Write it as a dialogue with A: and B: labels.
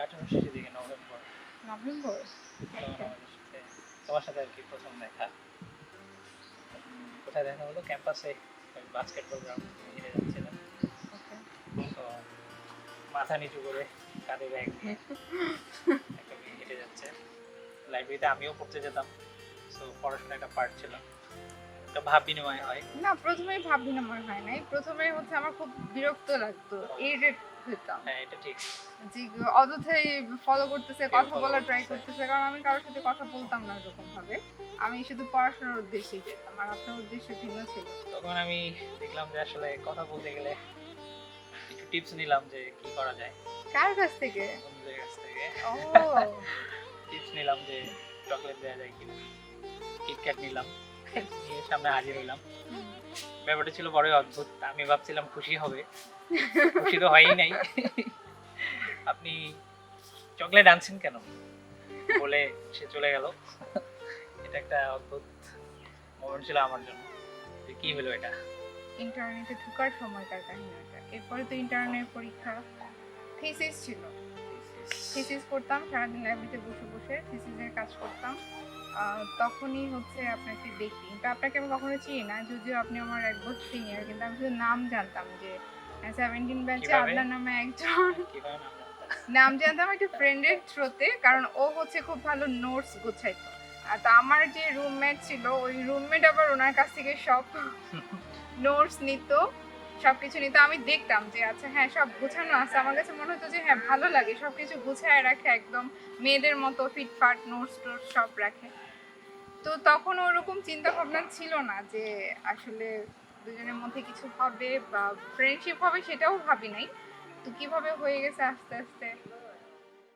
A: 18 শেষের দিকে November.
B: November.
A: তখন
B: ওকে
A: আমাদের সাথে তোমার সাথে আর কি প্রথম দেখা। কোথায় দেখা হলো? ক্যাম্পাসে ওই বাস্কেটবল গ্রাউন্ড হেঁটে যাচ্ছিলাম।
B: ওকে।
A: তো মাথা নিচু করে কাঁধে ব্যাগ নিয়ে একটা মেয়ে হেঁটে যাচ্ছে। লাইব্রেরিতে আমিও পড়তে যেতাম, সো পড়াশোনা একটা পার্ট ছিল, একটা ভাব বিনিময় হয়।
B: না, প্রথমেই ভাব বিনিময় হয় নাই, প্রথমেই হচ্ছে আমার খুব বিরক্ত লাগতো, ইরিটেট হইতাম
A: হ্যাঁ, এটা ঠিক।
B: যে অযথাই ফলো করতেছে,
A: কেউ
B: কথা
A: follow
B: বলার ট্রাই
A: করতেছে।
B: করতেছে, কারণ আমি কারোর সাথে কথা বলতাম না এরকম ভাবে, আমি শুধু পড়াশোনার উদ্দেশ্যেই যেতাম, আর আপনার উদ্দেশ্য ভিন্ন ছিল।
A: তখন আমি দেখলাম যে আসলে কথা বলতে গেলে একটু টিপস নিলাম যে কি করা যায়
B: কার কাছ থেকে?
A: বন্ধুদের কাছ থেকে।
B: ও
A: টিপস নিলাম যে চকলেট দেওয়া যায় কিনা। কিটক্যাট নিলাম, নিয়ে সামনে হাজির হইলাম। ব্যাপারটা ছিল বড়ই অদ্ভুত। আমি ভাবছিলাম খুশি হবে, খুশি তো হয়ই নাই। আপনি চকলেট আনছেন কেন বলে সে চলে গেল। এটা একটা অদ্ভুত মোমেন্ট ছিল আমার জন্য, যে কি হলো এটা।
B: ইন্টারনেটে ঢোকার সময়কার কাহিনী ওটা। এরপরে তো ইন্টারনেট পরীক্ষা, থিসিস ছিল, থিসিস করতাম সারাদিন লাইব্রেরিতে বসে বসে থিসিসের কাজ করতাম। তখনই হচ্ছে আপনাকে দেখি, কিন্তু আপনাকে আমি কখনো চিনি না, যদিও আপনি আমার 1 বছর সিনিয়র, কিন্তু আমি শুধু নাম জানতাম যে 17 ব্যাচে
A: কিভাবে?
B: আদনান নামে একজন
A: কিভাবে নাম জানতা?
B: নাম জানতাম একটা ফ্রেন্ডের থ্রুতে, কারণ ও হচ্ছে খুব ভালো নোটস গোছাইতো। আর তো আমার যে রুমমেট ছিল, ওই রুমমেট আবার ওনার কাছ থেকে সব নোটস নিত, সবকিছু নিত। আমি দেখতাম যে আচ্ছা হ্যাঁ সব গোছানো আছে, আমার কাছে মনে হতো যে হ্যাঁ ভালো লাগে, সবকিছু গুছায় রাখে একদম মেয়েদের মতো, ফিটফাট নোটস টোটস সব রাখে। তো তখন ওরকম চিন্তা ভাবনা ছিল না যে আসলে দুজনের মধ্যে কিছু হবে বা ফ্রেন্ডশিপ হবে, সেটাও ভাবি নাই। তো কিভাবে হয়ে গেছে আস্তে আস্তে